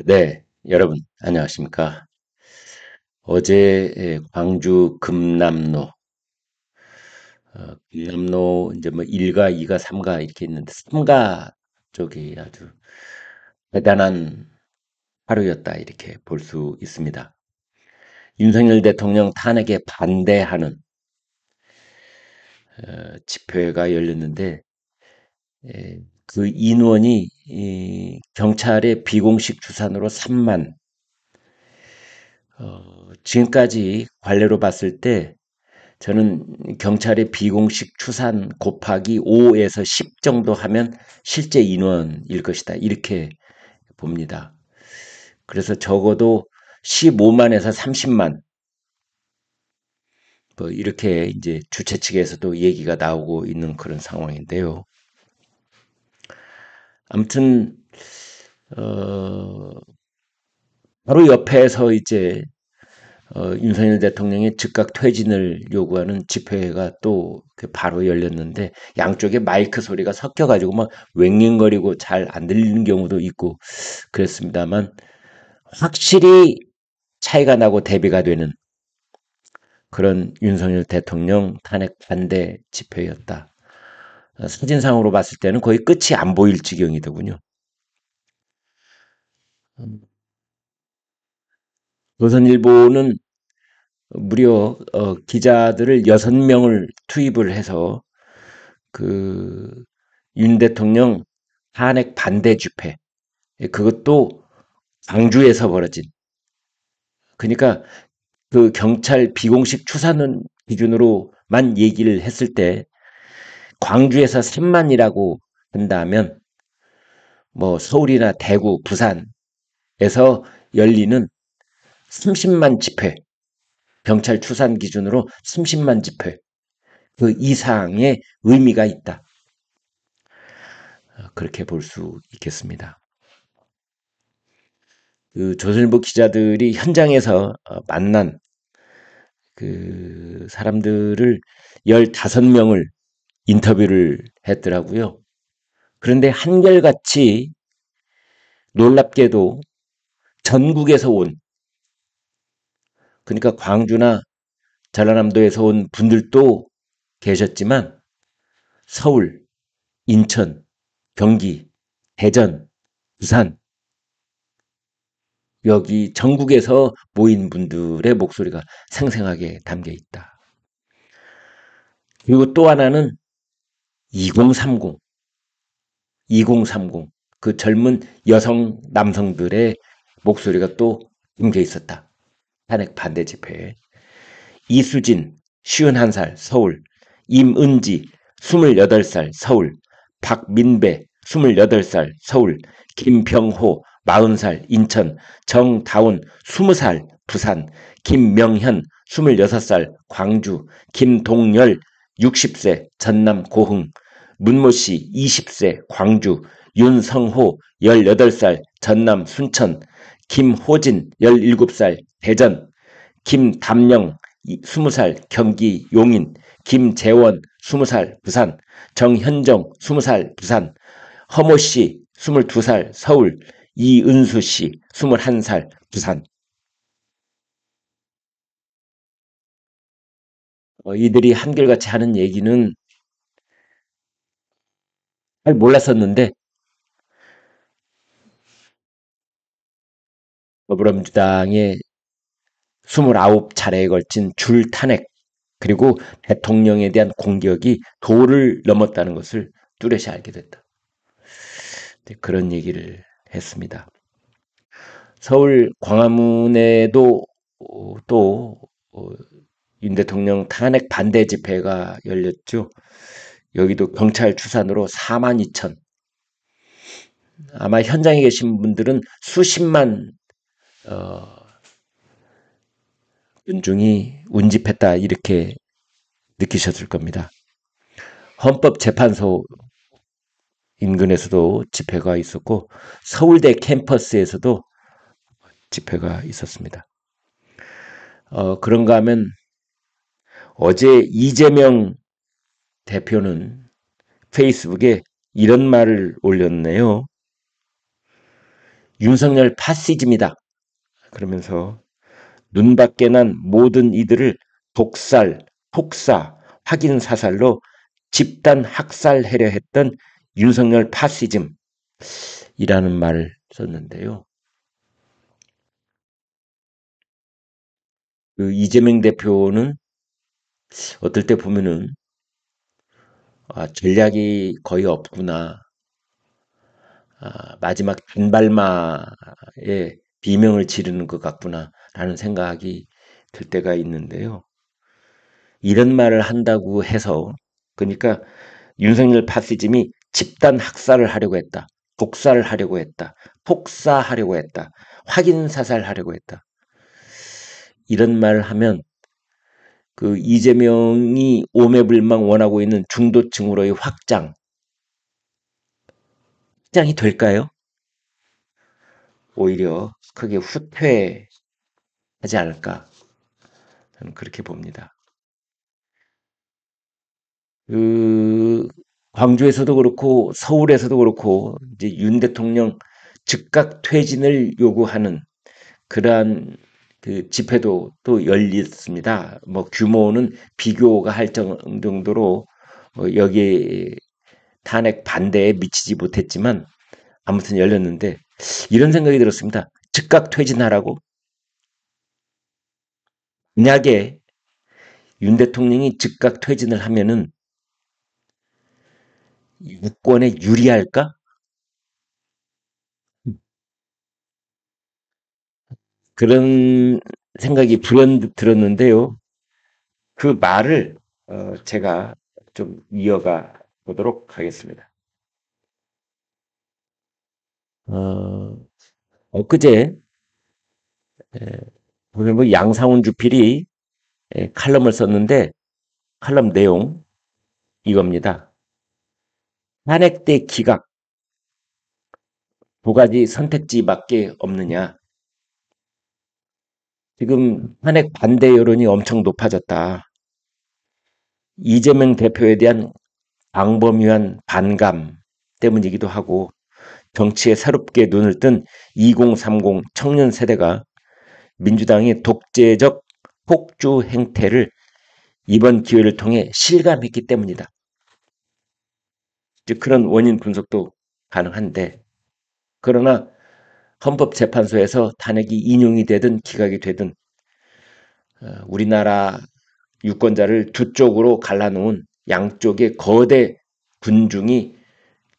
네, 여러분, 안녕하십니까. 어제 광주 금남로, 금남로 이제 뭐 1가, 2가, 3가 이렇게 있는데 3가 쪽이 아주 대단한 하루였다 이렇게 볼 수 있습니다. 윤석열 대통령 탄핵에 반대하는 집회가 열렸는데 그 인원이 경찰의 비공식 추산으로 3만, 지금까지 관례로 봤을 때 저는 경찰의 비공식 추산 곱하기 5에서 10 정도 하면 실제 인원일 것이다. 이렇게 봅니다. 그래서 적어도 15만에서 30만, 뭐 이렇게 이제 주최 측에서도 얘기가 나오고 있는 그런 상황인데요. 아무튼, 어, 바로 옆에서 이제 윤석열 대통령의 즉각 퇴진을 요구하는 집회가 또 바로 열렸는데 양쪽에 마이크 소리가 섞여가지고 막 왱왱거리고 잘 안 들리는 경우도 있고 그랬습니다만 확실히 차이가 나고 대비가 되는 그런 윤석열 대통령 탄핵 반대 집회였다. 사진상으로 봤을 때는 거의 끝이 안 보일 지경이더군요. 조선일보는 무려 기자들을 6명을 투입을 해서 그 윤 대통령 탄핵 반대 집회, 그것도 광주에서 벌어진, 그러니까 그 경찰 비공식 추산은 기준으로만 얘기를 했을 때 광주에서 3만이라고 한다면 뭐 서울이나 대구, 부산에서 열리는 30만 집회, 경찰 추산 기준으로 30만 집회, 그 이상의 의미가 있다. 그렇게 볼 수 있겠습니다. 그 조선일보 기자들이 현장에서 만난 그 사람들을 15명을 인터뷰를 했더라고요. 그런데 한결같이 놀랍게도 전국에서 온, 그러니까 광주나 전라남도에서 온 분들도 계셨지만 서울, 인천, 경기, 대전, 부산, 여기 전국에서 모인 분들의 목소리가 생생하게 담겨 있다. 그리고 또 하나는 2030, 2030, 그 젊은 여성, 남성들의 목소리가 또 담겨 있었다. 탄핵 반대 집회에. 이수진, 51살, 서울. 임은지, 28살, 서울. 박민배, 28살, 서울. 김병호, 40살, 인천. 정다운, 20살, 부산. 김명현, 26살, 광주. 김동열, 60세, 전남 고흥. 문모씨, 20세, 광주. 윤성호, 18살, 전남 순천. 김호진, 17살, 대전. 김담영, 20살, 경기 용인. 김재원, 20살, 부산. 정현정, 20살, 부산. 허모씨, 22살, 서울. 이은수씨, 21살, 부산. 이들이 한결같이 하는 얘기는 잘 몰랐었는데 더불어민주당의 29차례에 걸친 줄 탄핵, 그리고 대통령에 대한 공격이 도를 넘었다는 것을 뚜렷이 알게 됐다. 그런 얘기를 했습니다. 서울 광화문에도 또 윤 대통령 탄핵 반대 집회가 열렸죠. 여기도 경찰 추산으로 4만 2천. 아마 현장에 계신 분들은 수십만 군중이 운집했다 이렇게 느끼셨을 겁니다. 헌법재판소 인근에서도 집회가 있었고 서울대 캠퍼스에서도 집회가 있었습니다. 그런가 하면 어제 이재명 대표는 페이스북에 이런 말을 올렸네요. 윤석열 파시즘이다. 그러면서 눈밖에 난 모든 이들을 독살, 폭사, 확인 사살로 집단 학살하려 했던 윤석열 파시즘이라는 말을 썼는데요. 그 이재명 대표는 어떨 때 보면은 전략이 거의 없구나. 마지막 단발마에 비명을 지르는 것 같구나라는 생각이 들 때가 있는데요. 이런 말을 한다고 해서 그러니까 윤석열 파시즘이 집단 학살을 하려고 했다. 독살을 하려고 했다. 폭사하려고 했다. 확인 사살하려고 했다. 이런 말을 하면 그 이재명이 오매불망 원하고 있는 중도층으로의 확장이 될까요? 오히려 크게 후퇴하지 않을까 저는 그렇게 봅니다. 그 광주에서도 그렇고 서울에서도 그렇고 이제 윤 대통령 즉각 퇴진을 요구하는 그러한 그 집회도 또 열렸습니다. 뭐 규모는 비교가 할 정도로 여기에 탄핵 반대에 미치지 못했지만 아무튼 열렸는데 이런 생각이 들었습니다. 즉각 퇴진하라고? 만약에 윤 대통령이 즉각 퇴진을 하면은 유권에 유리할까? 그런 생각이 불현듯 들었는데요. 그 말을 제가 좀 이어가 보도록 하겠습니다. 어, 엊그제 보면 뭐 양상훈 주필이 칼럼을 썼는데 칼럼 내용 이겁니다. 탄핵 때 기각 두 가지 선택지밖에 없느냐. 지금 탄핵 반대 여론이 엄청 높아졌다. 이재명 대표에 대한 광범위한 반감 때문이기도 하고 정치에 새롭게 눈을 뜬 2030 청년 세대가 민주당의 독재적 폭주 행태를 이번 기회를 통해 실감했기 때문이다. 즉 그런 원인 분석도 가능한데 그러나 헌법재판소에서 탄핵이 인용이 되든 기각이 되든 우리나라 유권자를 두 쪽으로 갈라놓은 양쪽의 거대 군중이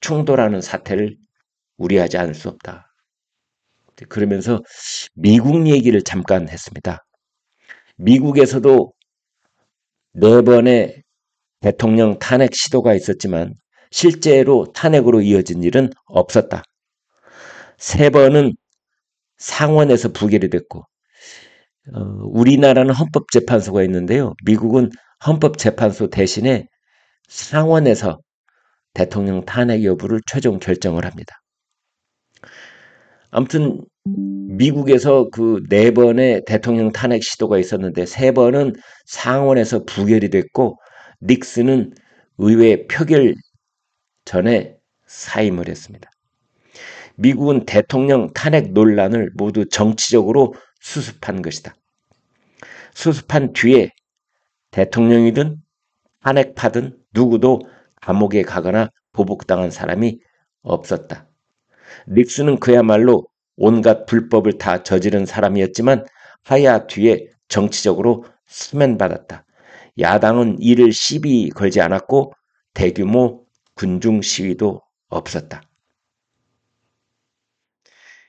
충돌하는 사태를 우려하지 않을 수 없다. 그러면서 미국 얘기를 잠깐 했습니다. 미국에서도 네 번의 대통령 탄핵 시도가 있었지만 실제로 탄핵으로 이어진 일은 없었다. 세 번은 상원에서 부결이 됐고 우리나라는 헌법재판소가 있는데요. 미국은 헌법재판소 대신에 상원에서 대통령 탄핵 여부를 최종 결정을 합니다. 아무튼 미국에서 그 네 번의 대통령 탄핵 시도가 있었는데 세 번은 상원에서 부결이 됐고 닉슨은 의회 표결 전에 사임을 했습니다. 미국은 대통령 탄핵 논란을 모두 정치적으로 수습한 것이다. 수습한 뒤에 대통령이든 탄핵파든 누구도 감옥에 가거나 보복당한 사람이 없었다. 닉슨은 그야말로 온갖 불법을 다 저지른 사람이었지만 하야 뒤에 정치적으로 수면받았다. 야당은 이를 시비 걸지 않았고 대규모 군중 시위도 없었다.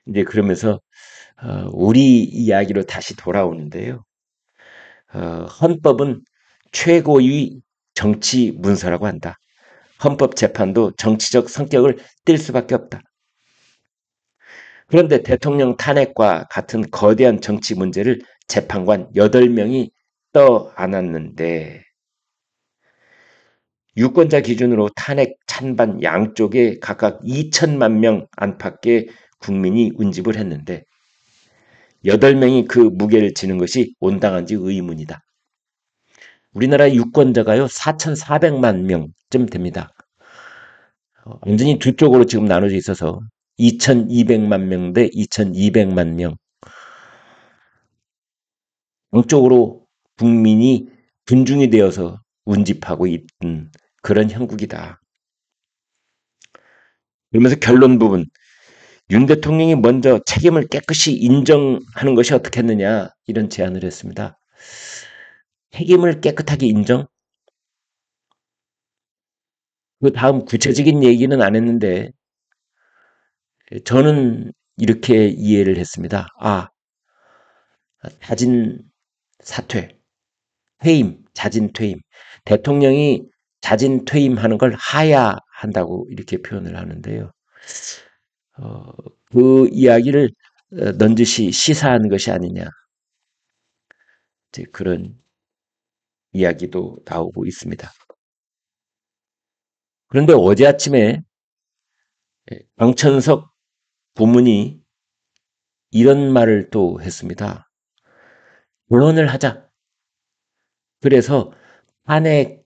이제 그러면서 우리 이야기로 다시 돌아오는데요. 헌법은 최고위 정치 문서라고 한다. 헌법재판도 정치적 성격을 띨 수밖에 없다. 그런데 대통령 탄핵과 같은 거대한 정치 문제를 재판관 8명이 떠안았는데 유권자 기준으로 탄핵 찬반 양쪽에 각각 2천만 명 안팎의 국민이 운집을 했는데 8명이 그 무게를 지는 것이 온당한지 의문이다. 우리나라 유권자가요 4,400만 명쯤 됩니다. 완전히 두 쪽으로 지금 나눠져 있어서 2200만 명 대 2200만 명. 양쪽으로 국민이 군중이 되어서 운집하고 있던 그런 형국이다. 그러면서 결론 부분, 윤 대통령이 먼저 책임을 깨끗이 인정하는 것이 어떻겠느냐 이런 제안을 했습니다. 책임을 깨끗하게 인정? 그 다음 구체적인 얘기는 안 했는데 저는 이렇게 이해를 했습니다. 자진 사퇴, 퇴임, 자진 퇴임. 대통령이 자진 퇴임하는 걸 하야한다고 이렇게 표현을 하는데요. 어, 그 이야기를 넌지시 시사한 것이 아니냐. 이제 그런 이야기도 나오고 있습니다. 그런데 어제 아침에 강천석 부문이 이런 말을 또 했습니다. 결론을 하자. 그래서 탄핵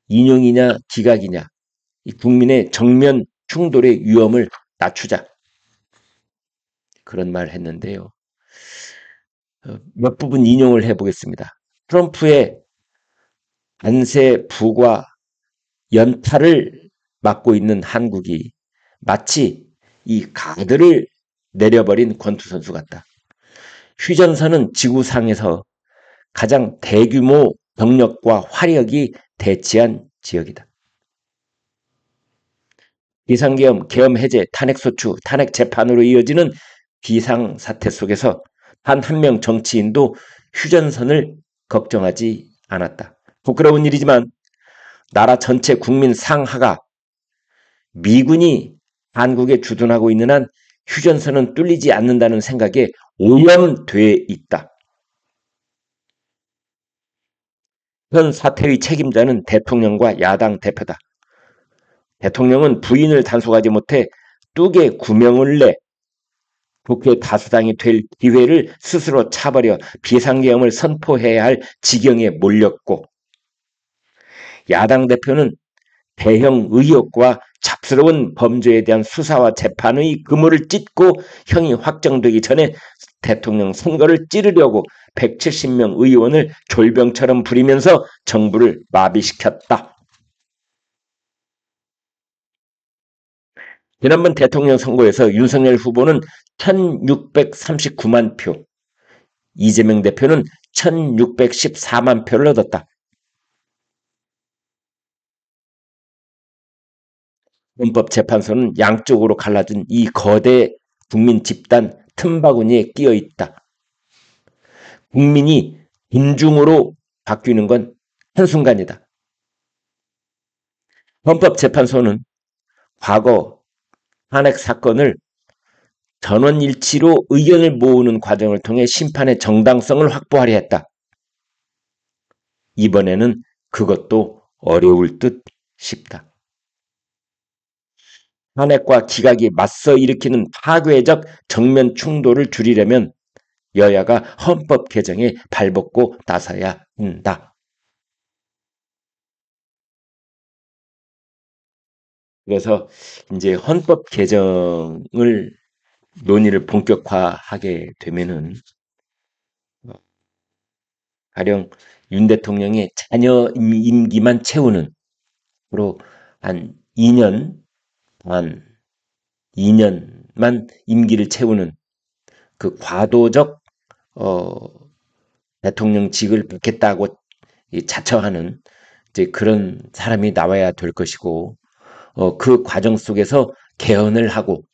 인용이냐 기각이냐 이 국민의 정면 충돌의 위험을 낮추자. 그런 말을 했는데요. 몇 부분 인용을 해보겠습니다. 트럼프의 관세 부과 연타를 맡고 있는 한국이 마치 이 가드를 내려버린 권투선수 같다. 휴전선은 지구상에서 가장 대규모 병력과 화력이 대치한 지역이다. 비상계엄, 계엄 해제, 탄핵소추, 탄핵 재판으로 이어지는 비상사태 속에서 단 한 명 정치인도 휴전선을 걱정하지 않았다. 부끄러운 일이지만 나라 전체 국민 상하가 미군이 한국에 주둔하고 있는 한 휴전선은 뚫리지 않는다는 생각에 오염돼 있다. 현 사태의 책임자는 대통령과 야당 대표다. 대통령은 부인을 단속하지 못해 뚝에 구명을 내 국회 다수당이 될 기회를 스스로 차버려 비상계엄을 선포해야 할 지경에 몰렸고 야당 대표는 대형 의혹과 잡스러운 범죄에 대한 수사와 재판의 그물을 찢고 형이 확정되기 전에 대통령 선거를 찌르려고 170명 의원을 졸병처럼 부리면서 정부를 마비시켰다. 지난번 대통령 선거에서 윤석열 후보는 1639만 표, 이재명 대표는 1614만 표를 얻었다. 헌법재판소는 양쪽으로 갈라진 이 거대 국민 집단 틈바구니에 끼어 있다. 국민이 군중으로 바뀌는 건 한순간이다. 헌법재판소는 과거 탄핵 사건을 전원일치로 의견을 모으는 과정을 통해 심판의 정당성을 확보하려 했다. 이번에는 그것도 어려울 듯 싶다. 탄핵과 기각이 맞서 일으키는 파괴적 정면 충돌을 줄이려면 여야가 헌법 개정에 발벗고 나서야 한다. 그래서 이제 헌법 개정을 논의를 본격화하게 되면은 가령 윤 대통령의 자녀 임기만 채우는 으로 한 2년 반 2년만 임기를 채우는 그 과도적 대통령직을 받겠다고 자처하는 이제 그런 사람이 나와야 될 것이고 그 과정 속에서 개헌을 하고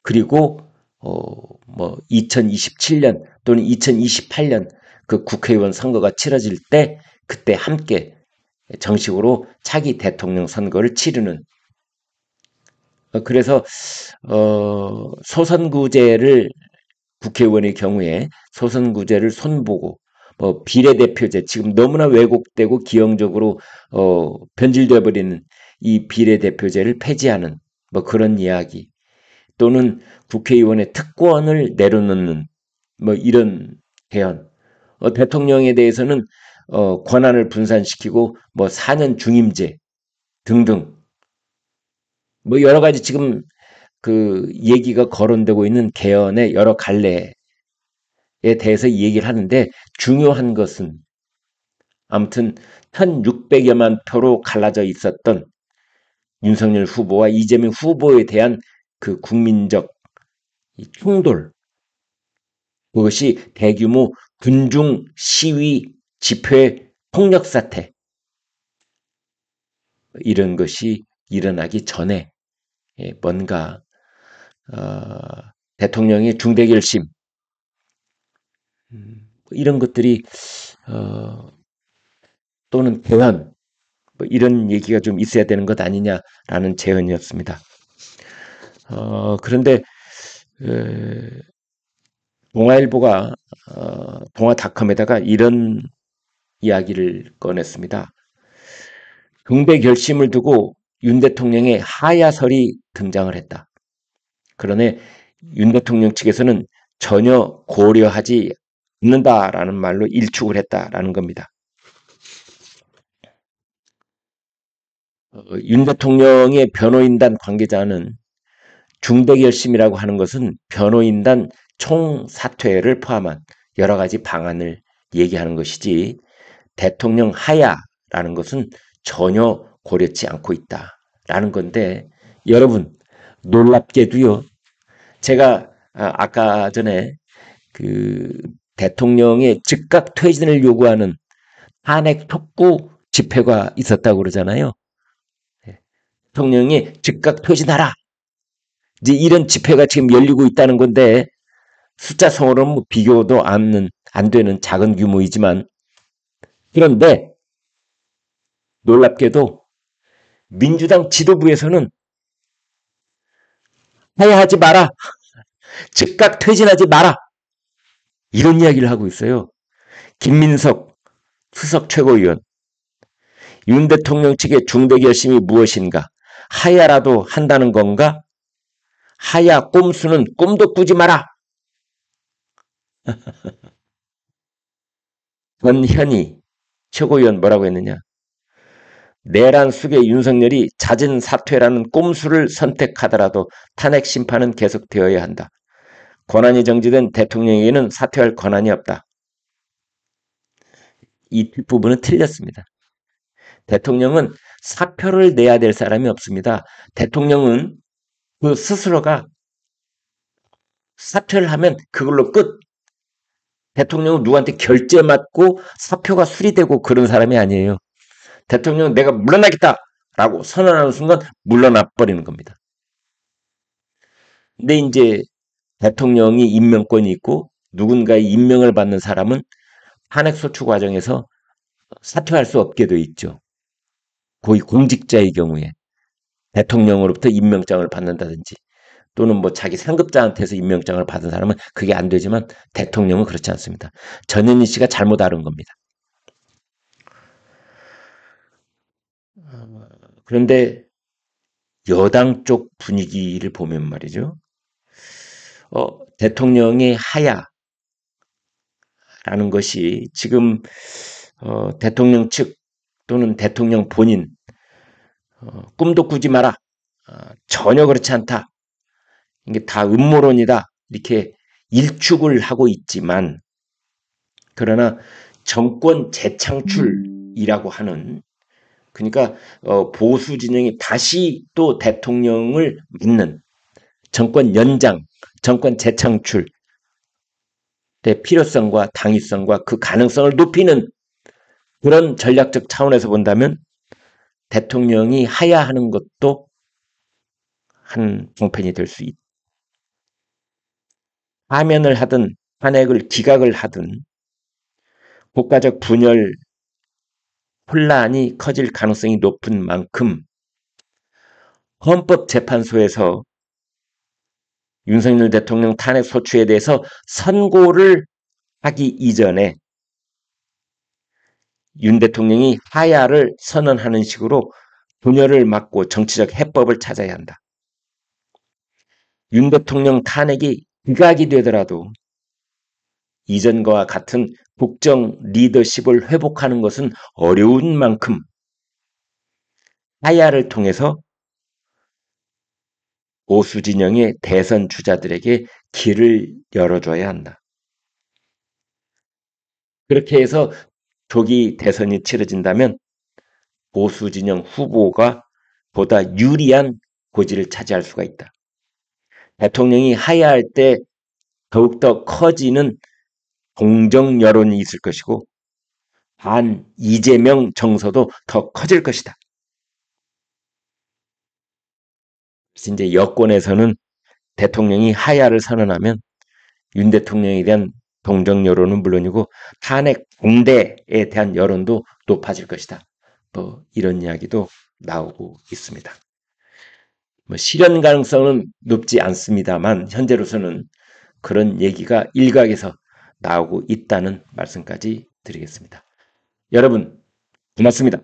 그리고 뭐 2027년 또는 2028년 그 국회의원 선거가 치러질 때 그때 함께 정식으로 차기 대통령 선거를 치르는 그래서 소선구제를 국회의원의 경우에 소선구제를 손보고 비례대표제 지금 너무나 왜곡되고 기형적으로 변질되어 버리는 이 비례대표제를 폐지하는 뭐 그런 이야기 또는 국회의원의 특권을 내려놓는 뭐 이런 개헌 대통령에 대해서는 권한을 분산시키고 뭐 4년 중임제 등등 뭐 여러 가지 지금 그 얘기가 거론되고 있는 개헌의 여러 갈래에 대해서 얘기를 하는데 중요한 것은 아무튼 1600여만 표로 갈라져 있었던 윤석열 후보와 이재명 후보에 대한 그 국민적 충돌, 그것이 대규모 군중 시위 집회 폭력 사태 이런 것이 일어나기 전에 뭔가 대통령의 중대 결심 이런 것들이 또는 개헌 뭐 이런 얘기가 좀 있어야 되는 것 아니냐라는 제언이었습니다. 그런데 동아일보가 동아닷컴에다가 이런 이야기를 꺼냈습니다. 중대 결심을 두고 윤 대통령의 하야설이 등장을 했다. 그러나 윤 대통령 측에서는 전혀 고려하지 않는다라는 말로 일축을 했다라는 겁니다. 윤 대통령의 변호인단 관계자는 중대 결심이라고 하는 것은 변호인단 총사퇴를 포함한 여러 가지 방안을 얘기하는 것이지 대통령 하야라는 것은 전혀 고려치 않고 있다라는 건데 여러분 놀랍게도요. 제가 아까 전에 그 대통령의 즉각 퇴진을 요구하는 탄핵 촉구 집회가 있었다고 그러잖아요. 대통령이 즉각 퇴진하라. 이제 이런 집회가 지금 열리고 있다는 건데 숫자성으로는 뭐 비교도 안 되는 작은 규모이지만 그런데 놀랍게도 민주당 지도부에서는 하야하지 마라. 즉각 퇴진하지 마라. 이런 이야기를 하고 있어요. 김민석 수석 최고위원. 윤 대통령 측의 중대 결심이 무엇인가? 하야라도 한다는 건가? 하야 꼼수는 꿈도 꾸지 마라. 전현희 최고위원 뭐라고 했느냐? 내란 속에 윤석열이 잦은 사퇴라는 꼼수를 선택하더라도 탄핵 심판은 계속되어야 한다. 권한이 정지된 대통령에게는 사퇴할 권한이 없다. 이 뒷부분은 틀렸습니다. 대통령은 사표를 내야 될 사람이 없습니다. 대통령은 그 스스로가 사퇴를 하면 그걸로 끝. 대통령은 누구한테 결제 맞고 사표가 수리되고 그런 사람이 아니에요. 대통령은 내가 물러나겠다라고 선언하는 순간 물러나 버리는 겁니다. 근데 이제 대통령이 임명권이 있고 누군가의 임명을 받는 사람은 탄핵소추 과정에서 사퇴할 수 없게 돼 있죠. 고위 공직자의 경우에 대통령으로부터 임명장을 받는다든지 또는 뭐 자기 상급자한테서 임명장을 받은 사람은 그게 안 되지만 대통령은 그렇지 않습니다. 전현희 씨가 잘못 알은 겁니다. 그런데 여당 쪽 분위기를 보면 말이죠. 대통령의 하야라는 것이 지금 대통령 측 또는 대통령 본인 꿈도 꾸지 마라. 전혀 그렇지 않다. 이게 다 음모론이다. 이렇게 일축을 하고 있지만 그러나 정권 재창출이라고 하는 그러니까 보수 진영이 다시 또 대통령을 믿는 정권 연장, 정권 재창출 의 필요성과 당위성과 그 가능성을 높이는 그런 전략적 차원에서 본다면 대통령이 하야하는 것도 한 종편이 될 수 있다. 파면을 하든 탄핵을 기각을 하든 국가적 분열 혼란이 커질 가능성이 높은 만큼 헌법재판소에서 윤석열 대통령 탄핵 소추에 대해서 선고를 하기 이전에 윤 대통령이 하야를 선언하는 식으로 분열을 막고 정치적 해법을 찾아야 한다. 윤 대통령 탄핵이 기각이 되더라도 이전과 같은 국정 리더십을 회복하는 것은 어려운 만큼 하야를 통해서 보수 진영의 대선 주자들에게 길을 열어줘야 한다. 그렇게 해서 조기 대선이 치러진다면 보수 진영 후보가 보다 유리한 고지를 차지할 수가 있다. 대통령이 하야할 때 더욱더 커지는 공정 여론이 있을 것이고 반 이재명 정서도 더 커질 것이다. 그래서 이제 여권에서는 대통령이 하야를 선언하면 윤 대통령에 대한 동정 여론은 물론이고 탄핵 공대에 대한 여론도 높아질 것이다. 뭐 이런 이야기도 나오고 있습니다. 뭐 실현 가능성은 높지 않습니다만 현재로서는 그런 얘기가 일각에서 나오고 있다는 말씀까지 드리겠습니다. 여러분 고맙습니다.